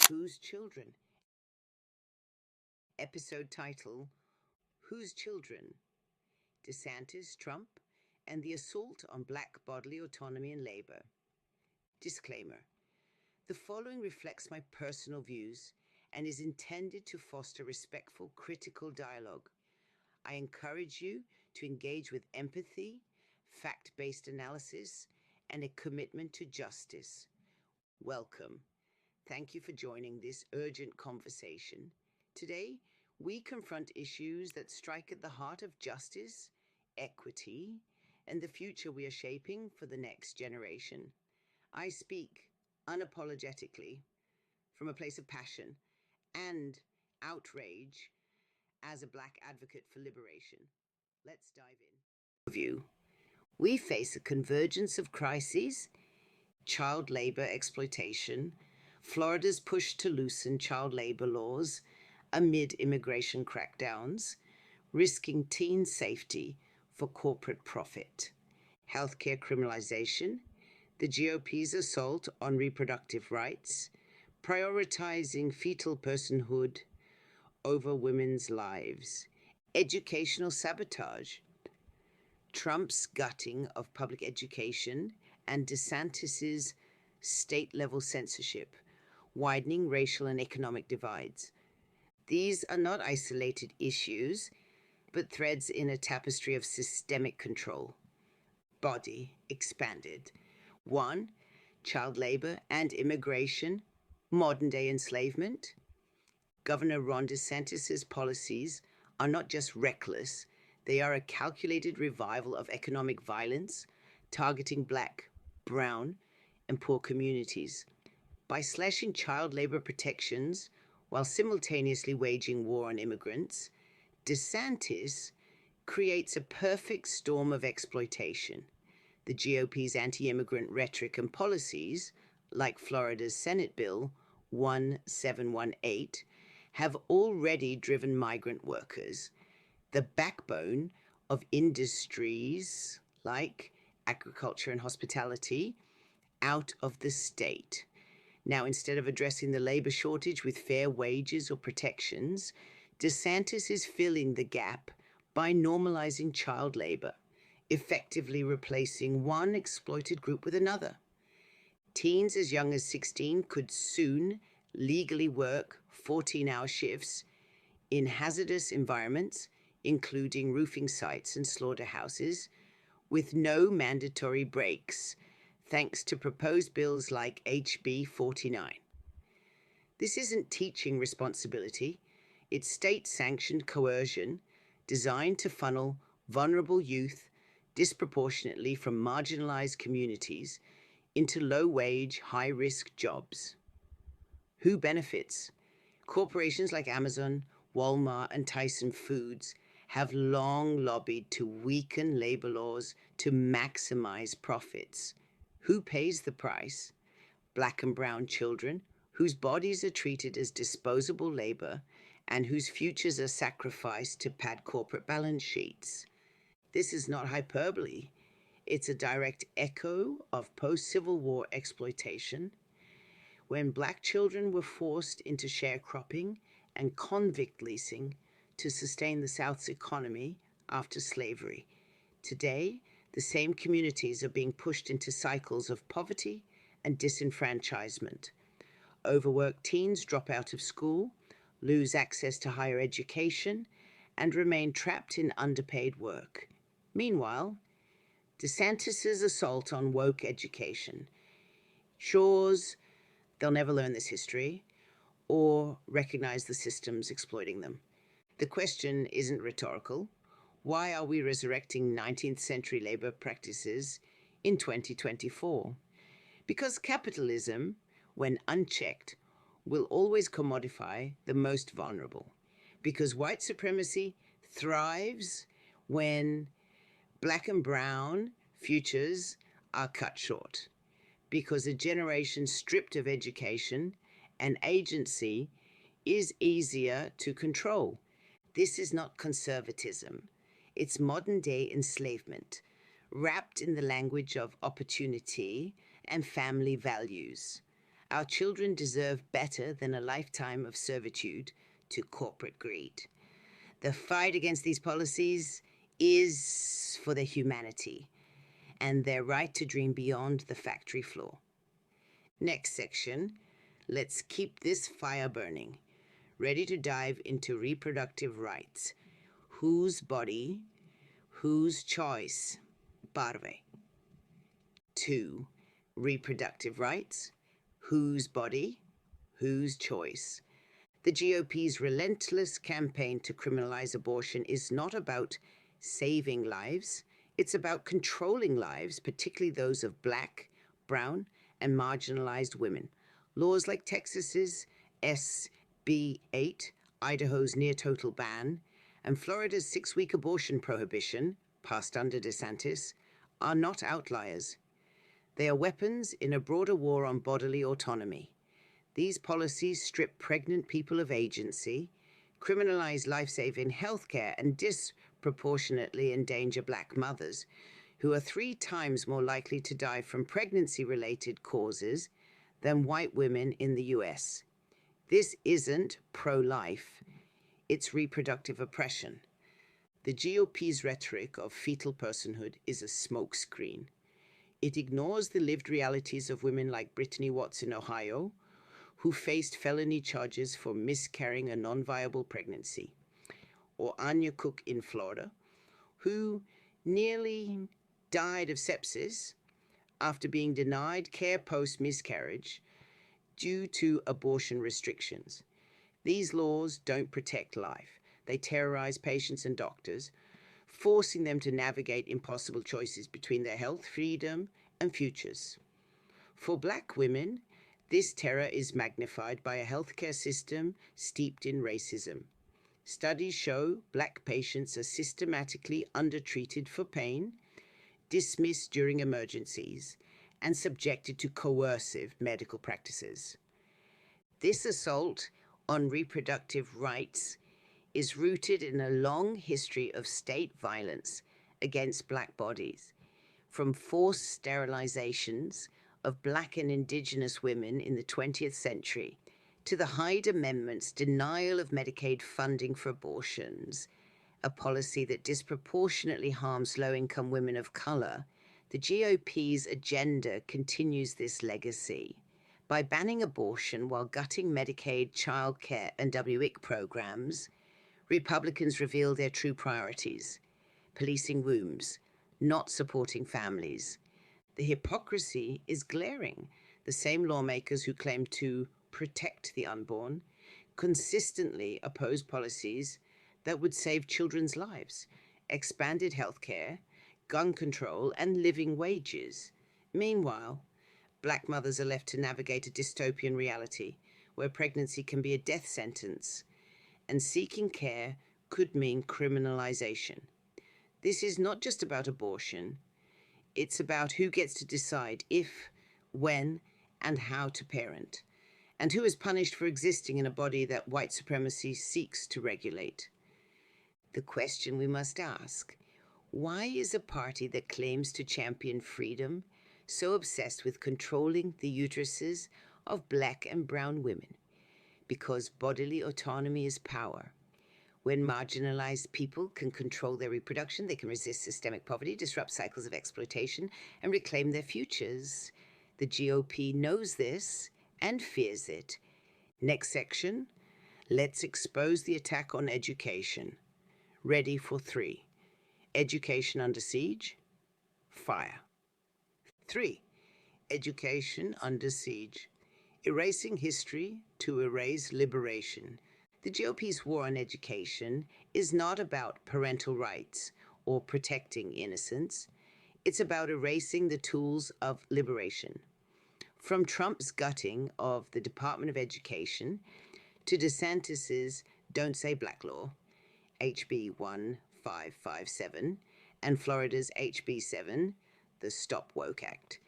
Whose Children? Episode title, Whose Children? DeSantis, Trump, and the Assault on Black Bodily Autonomy and Labor. Disclaimer. The following reflects my personal views and is intended to foster respectful, critical dialogue. I encourage you to engage with empathy, fact-based analysis, and a commitment to justice. Welcome. Thank you for joining this urgent conversation. Today, we confront issues that strike at the heart of justice, equity, and the future we are shaping for the next generation. I speak unapologetically from a place of passion and outrage as a Black advocate for liberation. Let's dive in. We face a convergence of crises: child labor exploitation, Florida's push to loosen child labor laws amid immigration crackdowns, risking teen safety for corporate profit, healthcare criminalization, the GOP's assault on reproductive rights, prioritizing fetal personhood over women's lives, educational sabotage, Trump's gutting of public education, and DeSantis's state-level censorship, widening racial and economic divides. These are not isolated issues, but threads in a tapestry of systemic control. Body expanded. 1. Child labor and immigration, modern-day enslavement. Governor Ron DeSantis' policies are not just reckless, they are a calculated revival of economic violence, targeting Black, brown, and poor communities. By slashing child labor protections while simultaneously waging war on immigrants, DeSantis creates a perfect storm of exploitation. The GOP's anti-immigrant rhetoric and policies, like Florida's Senate Bill 1718, have already driven migrant workers, the backbone of industries like agriculture and hospitality, out of the state. Now, instead of addressing the labor shortage with fair wages or protections, DeSantis is filling the gap by normalizing child labor, effectively replacing one exploited group with another. Teens as young as 16 could soon legally work 14-hour shifts in hazardous environments, including roofing sites and slaughterhouses, with no mandatory breaks, thanks to proposed bills like HB 49. This isn't teaching responsibility, it's state-sanctioned coercion designed to funnel vulnerable youth disproportionately from marginalized communities into low-wage, high-risk jobs. Who benefits? Corporations like Amazon, Walmart, and Tyson Foods have long lobbied to weaken labor laws to maximize profits. Who pays the price? Black and brown children, whose bodies are treated as disposable labor and whose futures are sacrificed to pad corporate balance sheets. This is not hyperbole. It's a direct echo of post-Civil War exploitation, when Black children were forced into sharecropping and convict leasing to sustain the South's economy after slavery. Today, the same communities are being pushed into cycles of poverty and disenfranchisement. Overworked teens drop out of school, lose access to higher education, and remain trapped in underpaid work. Meanwhile, DeSantis' assault on woke education ensures they'll never learn this history or recognize the systems exploiting them. The question isn't rhetorical. Why are we resurrecting 19th century labor practices in 2024? Because capitalism, when unchecked, will always commodify the most vulnerable. Because white supremacy thrives when Black and brown futures are cut short. Because a generation stripped of education and agency is easier to control. This is not conservatism. It's modern-day enslavement, wrapped in the language of opportunity and family values. Our children deserve better than a lifetime of servitude to corporate greed. The fight against these policies is for their humanity and their right to dream beyond the factory floor. Next section, let's keep this fire burning. Ready to dive into reproductive rights. Whose body, whose choice? Parve. 2. Reproductive rights. Whose body, whose choice? The GOP's relentless campaign to criminalize abortion is not about saving lives. It's about controlling lives, particularly those of Black, brown, and marginalized women. Laws like Texas's SB 8, Idaho's near total ban, and Florida's 6-week abortion prohibition, passed under DeSantis, are not outliers. They are weapons in a broader war on bodily autonomy. These policies strip pregnant people of agency, criminalize life-saving healthcare, and disproportionately endanger Black mothers, who are 3 times more likely to die from pregnancy-related causes than white women in the US. This isn't pro-life, it's reproductive oppression. The GOP's rhetoric of fetal personhood is a smokescreen. It ignores the lived realities of women like Brittany Watts in Ohio, who faced felony charges for miscarrying a non-viable pregnancy, or Anya Cook in Florida, who nearly died of sepsis after being denied care post-miscarriage due to abortion restrictions. These laws don't protect life. They terrorize patients and doctors, forcing them to navigate impossible choices between their health, freedom, and futures. For Black women, this terror is magnified by a healthcare system steeped in racism. Studies show Black patients are systematically undertreated for pain, dismissed during emergencies, and subjected to coercive medical practices. This assault on reproductive rights is rooted in a long history of state violence against Black bodies, from forced sterilizations of Black and Indigenous women in the 20th century to the Hyde Amendment's denial of Medicaid funding for abortions, a policy that disproportionately harms low-income women of color. The GOP's agenda continues this legacy. By banning abortion while gutting Medicaid, child care, and WIC programs, Republicans reveal their true priorities: policing wombs, not supporting families. The hypocrisy is glaring. The same lawmakers who claim to protect the unborn consistently oppose policies that would save children's lives, expanded health care, gun control, and living wages. Meanwhile, Black mothers are left to navigate a dystopian reality where pregnancy can be a death sentence, and seeking care could mean criminalization. This is not just about abortion. It's about who gets to decide if, when, and how to parent, and who is punished for existing in a body that white supremacy seeks to regulate. The question we must ask: why is a party that claims to champion freedom so obsessed with controlling the uteruses of Black and brown women? Because bodily autonomy is power. When marginalized people can control their reproduction, they can resist systemic poverty, disrupt cycles of exploitation, and reclaim their futures. The GOP knows this and fears it. Next section, let's expose the attack on education. Ready for 3. Education under siege. Fire. 3. Education under siege. Erasing history to erase liberation. The GOP's war on education is not about parental rights or protecting innocence. It's about erasing the tools of liberation. From Trump's gutting of the Department of Education to DeSantis's Don't Say Black law, HB 1557, and Florida's HB 7, the Stop Woke Act.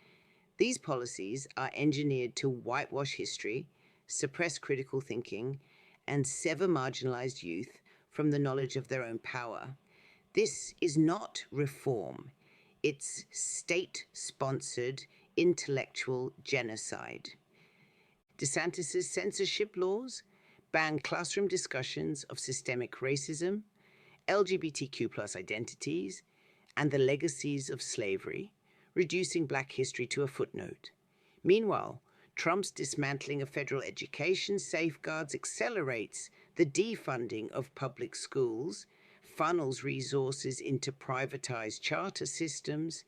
These policies are engineered to whitewash history, suppress critical thinking, and sever marginalized youth from the knowledge of their own power. This is not reform. It's state-sponsored intellectual genocide. DeSantis' censorship laws ban classroom discussions of systemic racism, LGBTQ plus identities, and the legacies of slavery, reducing Black history to a footnote. Meanwhile, Trump's dismantling of federal education safeguards accelerates the defunding of public schools, funnels resources into privatized charter systems,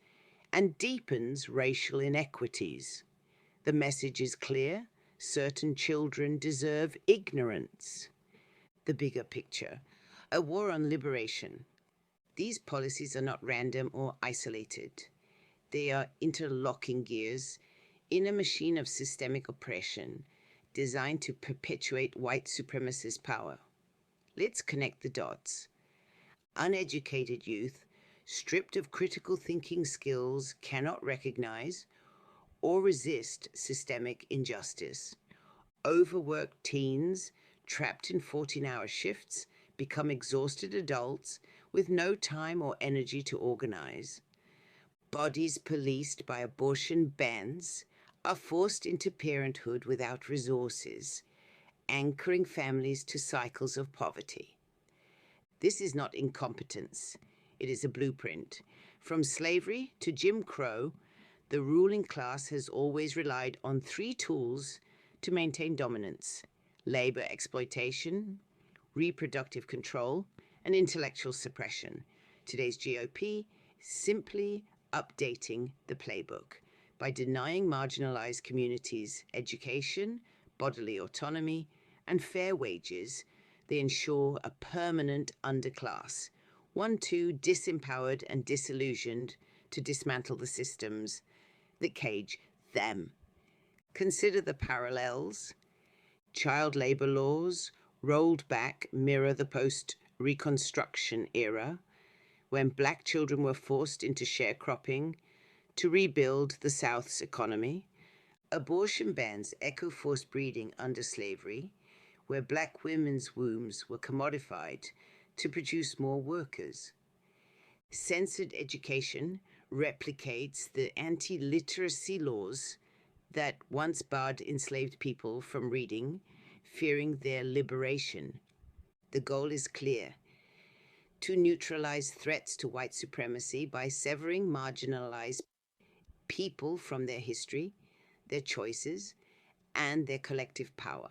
and deepens racial inequities. The message is clear: certain children deserve ignorance. The bigger picture: a war on liberation. These policies are not random or isolated. They are interlocking gears in a machine of systemic oppression designed to perpetuate white supremacist power. Let's connect the dots. Uneducated youth, stripped of critical thinking skills, cannot recognize or resist systemic injustice. Overworked teens, trapped in 14-hour shifts, become exhausted adults with no time or energy to organize. Bodies policed by abortion bans are forced into parenthood without resources, anchoring families to cycles of poverty. This is not incompetence. It is a blueprint. From slavery to Jim Crow, the ruling class has always relied on three tools to maintain dominance: labor exploitation, reproductive control, and intellectual suppression. Today's GOP simply updating the playbook. By denying marginalized communities education, bodily autonomy, and fair wages, they ensure a permanent underclass, one too disempowered and disillusioned to dismantle the systems that cage them. Consider the parallels. Child labor laws, rolled back, mirror the post-Reconstruction era, when Black children were forced into sharecropping to rebuild the South's economy. Abortion bans echo forced breeding under slavery, where Black women's wombs were commodified to produce more workers. Censored education replicates the anti-literacy laws that once barred enslaved people from reading, fearing their liberation. The goal is clear: to neutralize threats to white supremacy by severing marginalized people from their history, their choices, and their collective power.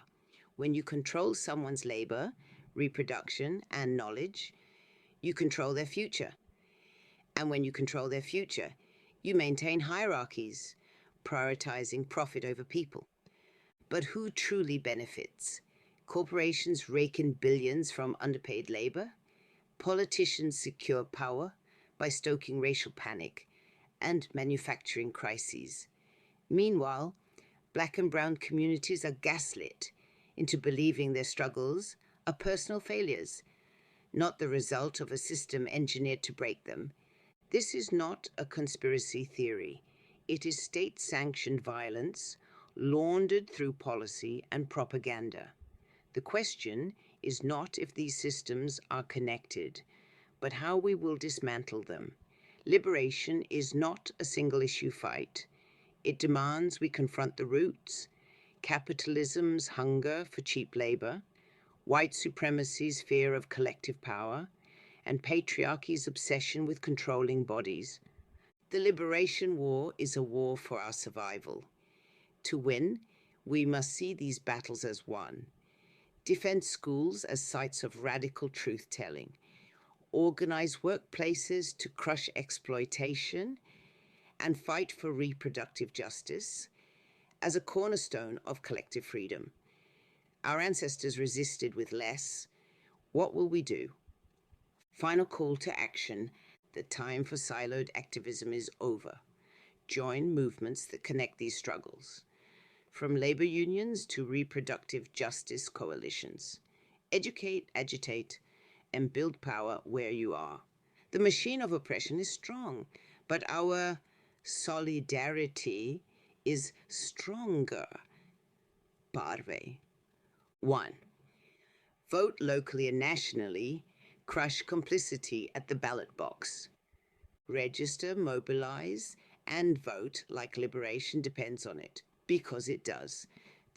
When you control someone's labor, reproduction, and knowledge, you control their future. And when you control their future, you maintain hierarchies, prioritizing profit over people. But who truly benefits? Corporations rake in billions from underpaid labor. Politicians secure power by stoking racial panic and manufacturing crises. Meanwhile, Black and brown communities are gaslit into believing their struggles are personal failures, not the result of a system engineered to break them. This is not a conspiracy theory. It is state-sanctioned violence, laundered through policy and propaganda. The question is not if these systems are connected, but how we will dismantle them. Liberation is not a single-issue fight. It demands we confront the roots: capitalism's hunger for cheap labor, white supremacy's fear of collective power, and patriarchy's obsession with controlling bodies. The liberation war is a war for our survival. To win, we must see these battles as one. Defend schools as sites of radical truth-telling. Organize workplaces to crush exploitation, and fight for reproductive justice as a cornerstone of collective freedom. Our ancestors resisted with less. What will we do? Final call to action: the time for siloed activism is over. Join movements that connect these struggles, from labor unions to reproductive justice coalitions. Educate, agitate, and build power where you are. The machine of oppression is strong, but our solidarity is stronger. Parve. 1. Vote locally and nationally. Crush complicity at the ballot box. Register, mobilize, and vote like liberation depends on it, because it does.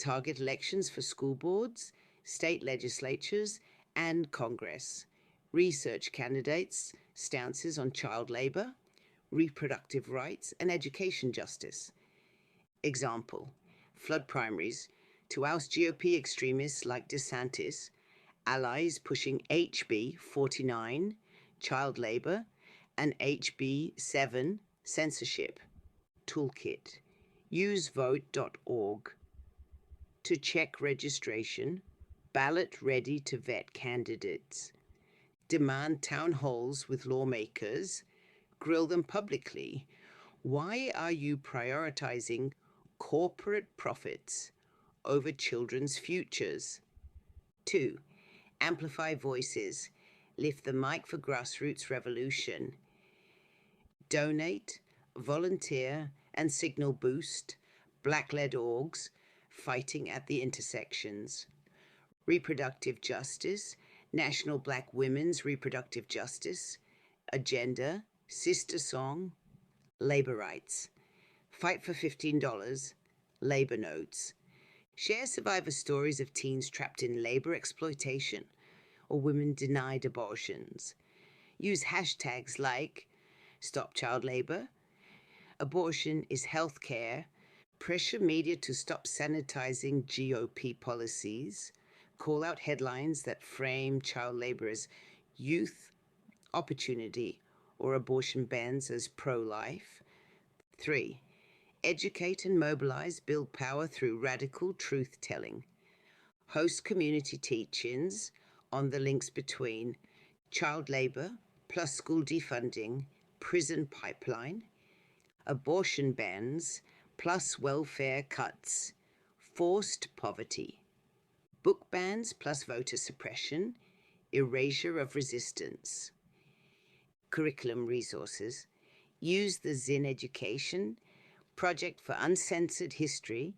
target elections for school boards, state legislatures, and Congress, research candidates' stances on child labor, reproductive rights, and education justice. Example, flood primaries to oust GOP extremists like DeSantis, allies pushing HB 49, child labor, and HB 7, censorship. Toolkit, usevote.org. To check registration, ballot ready to vet candidates. Demand town halls with lawmakers, grill them publicly. Why are you prioritizing corporate profits over children's futures? 2. Amplify voices. Lift the mic for grassroots revolution. Donate, volunteer, and signal boost Black-led orgs fighting at the intersections. Reproductive justice, National Black Women's Reproductive Justice, Agenda, Sister Song, Labor Rights. Fight for $15, Labor Notes. Share survivor stories of teens trapped in labor exploitation or women denied abortions. Use hashtags like Stop Child Labor, Abortion is Healthcare, pressure media to stop sanitizing GOP policies, call out headlines that frame child labor as youth opportunity or abortion bans as pro-life. 3. Educate and mobilize, build power through radical truth-telling. Host community teach-ins on the links between child labor plus school defunding, prison pipeline, abortion bans plus welfare cuts, forced poverty, book bans plus voter suppression, erasure of resistance. Curriculum resources. Use the Zinn Education, Project for Uncensored History,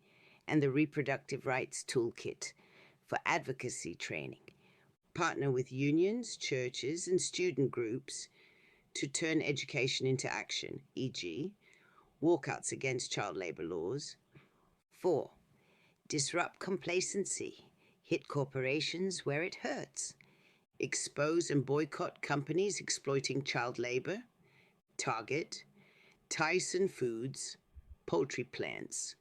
and the Reproductive Rights Toolkit for advocacy training. Partner with unions, churches, and student groups to turn education into action, e.g., walkouts against child labor laws. 4. Disrupt complacency. Hit corporations where it hurts. Expose and boycott companies exploiting child labor. Target, Tyson Foods, poultry plants,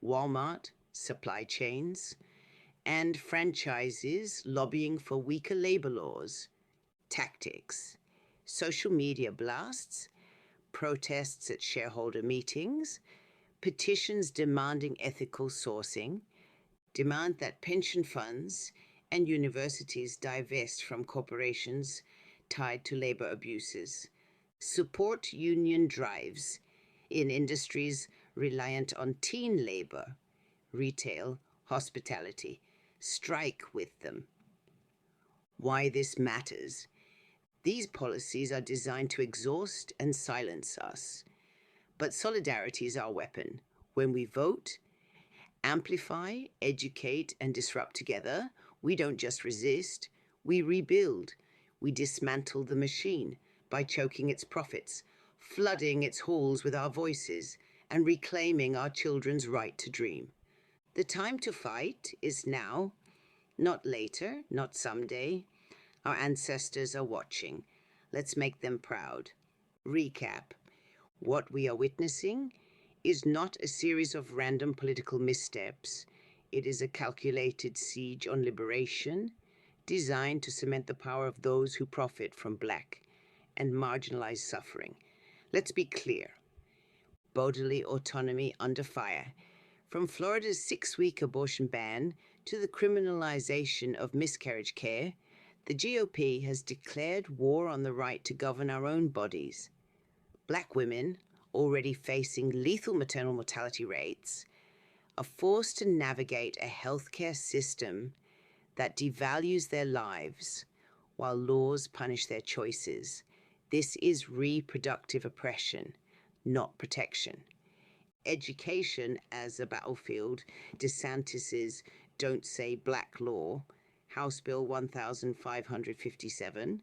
Walmart, supply chains, and franchises lobbying for weaker labor laws. Tactics, social media blasts, protests at shareholder meetings, petitions demanding ethical sourcing, demand that pension funds and universities divest from corporations tied to labor abuses, support union drives in industries reliant on teen labor, retail, hospitality, strike with them. Why this matters. These policies are designed to exhaust and silence us. But solidarity is our weapon. When we vote, amplify, educate, and disrupt together, we don't just resist, we rebuild. We dismantle the machine by choking its profits, flooding its halls with our voices, and reclaiming our children's right to dream. The time to fight is now, not later, not someday. Our ancestors are watching. Let's make them proud. Recap. What we are witnessing is not a series of random political missteps. It is a calculated siege on liberation, designed to cement the power of those who profit from Black and marginalized suffering. Let's be clear. Bodily autonomy under fire. From Florida's 6-week abortion ban to the criminalization of miscarriage care, the GOP has declared war on the right to govern our own bodies. Black women, already facing lethal maternal mortality rates, are forced to navigate a healthcare system that devalues their lives while laws punish their choices. This is reproductive oppression, not protection. Education as a battlefield, DeSantis's Don't Say Black law, House Bill 1557,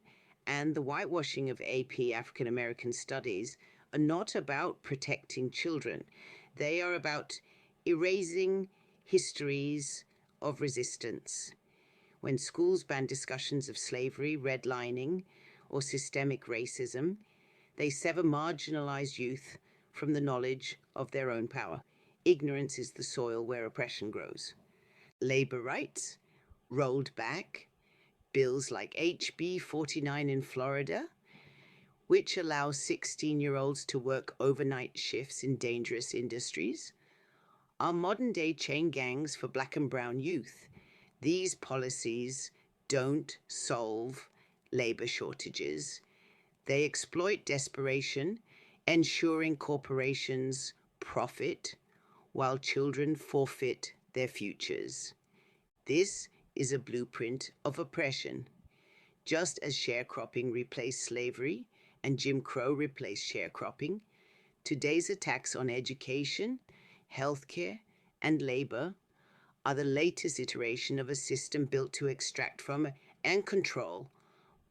and the whitewashing of AP African American Studies are not about protecting children. They are about erasing histories of resistance. When schools ban discussions of slavery, redlining, or systemic racism, they sever marginalized youth from the knowledge of their own power. Ignorance is the soil where oppression grows. Labor rights rolled back, bills like HB 49 in Florida, which allows 16-year-olds to work overnight shifts in dangerous industries, are modern-day chain gangs for Black and brown youth. These policies don't solve labor shortages. They exploit desperation, ensuring corporations profit while children forfeit their futures. This is a blueprint of oppression. Just as sharecropping replaced slavery and Jim Crow replaced sharecropping, today's attacks on education, healthcare, and labor are the latest iteration of a system built to extract from and control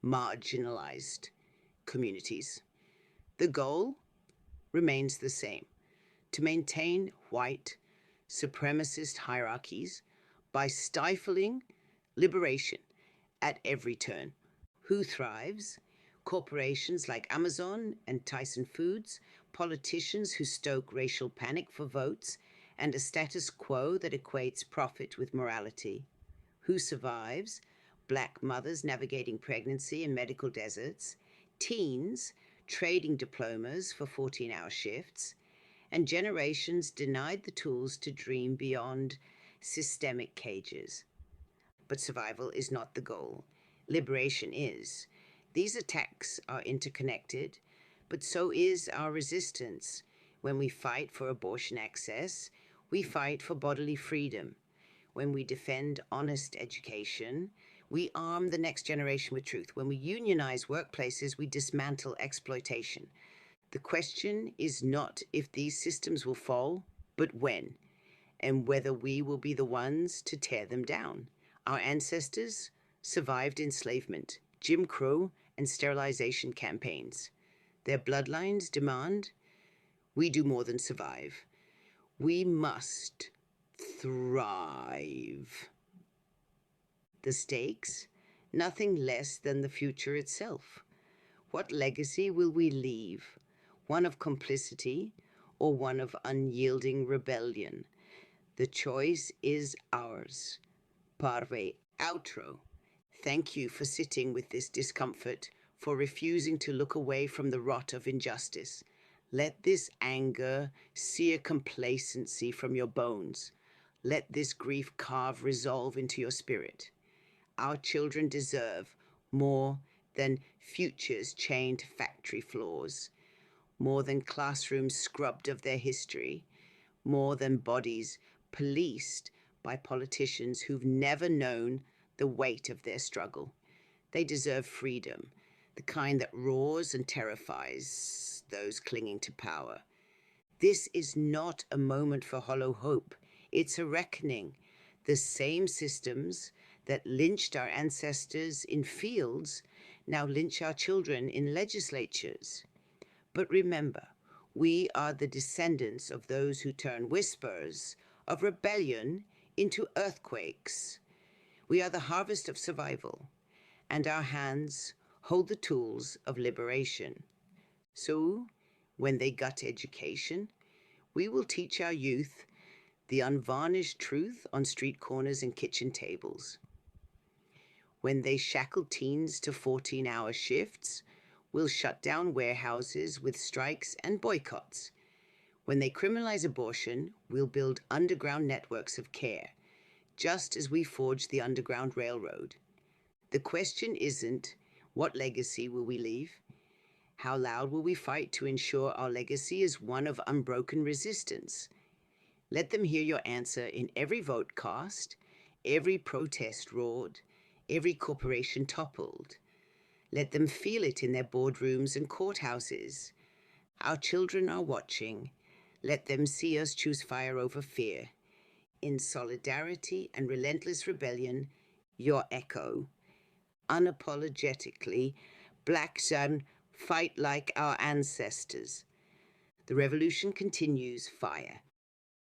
marginalized communities. The goal remains the same: to maintain white supremacist hierarchies by stifling liberation at every turn. Who thrives? Corporations like Amazon and Tyson Foods, politicians who stoke racial panic for votes, and a status quo that equates profit with morality. Who survives? Black mothers navigating pregnancy in medical deserts, teens trading diplomas for 14-hour shifts, and generations denied the tools to dream beyond systemic cages. But survival is not the goal. Liberation is. These attacks are interconnected, but so is our resistance. When we fight for abortion access, we fight for bodily freedom. When we defend honest education, we arm the next generation with truth. When we unionize workplaces, we dismantle exploitation. The question is not if these systems will fall, but when, and whether we will be the ones to tear them down. Our ancestors survived enslavement, Jim Crow, and sterilization campaigns. Their bloodlines demand we do more than survive. We must thrive. The stakes? Nothing less than the future itself. What legacy will we leave? One of complicity or one of unyielding rebellion? The choice is ours. Parve outro. Thank you for sitting with this discomfort, for refusing to look away from the rot of injustice. Let this anger sear complacency from your bones. Let this grief carve resolve into your spirit. Our children deserve more than futures chained to factory floors, more than classrooms scrubbed of their history, more than bodies policed by politicians who've never known the weight of their struggle. They deserve freedom, the kind that roars and terrifies those clinging to power. This is not a moment for hollow hope. It's a reckoning. The same systems that lynched our ancestors in fields now lynch our children in legislatures. But remember, we are the descendants of those who turn whispers of rebellion into earthquakes. We are the harvest of survival, and our hands hold the tools of liberation. So, when they gut education, we will teach our youth the unvarnished truth on street corners and kitchen tables. When they shackle teens to 14-hour shifts, we'll shut down warehouses with strikes and boycotts. When they criminalize abortion, we'll build underground networks of care, just as we forged the Underground Railroad. The question isn't, what legacy will we leave? How loud will we fight to ensure our legacy is one of unbroken resistance? Let them hear your answer in every vote cast, every protest roared, every corporation toppled. Let them feel it in their boardrooms and courthouses. Our children are watching. Let them see us choose fire over fear. In solidarity and relentless rebellion, your echo. Unapologetically, Black Sun, fight like our ancestors. The revolution continues, fire.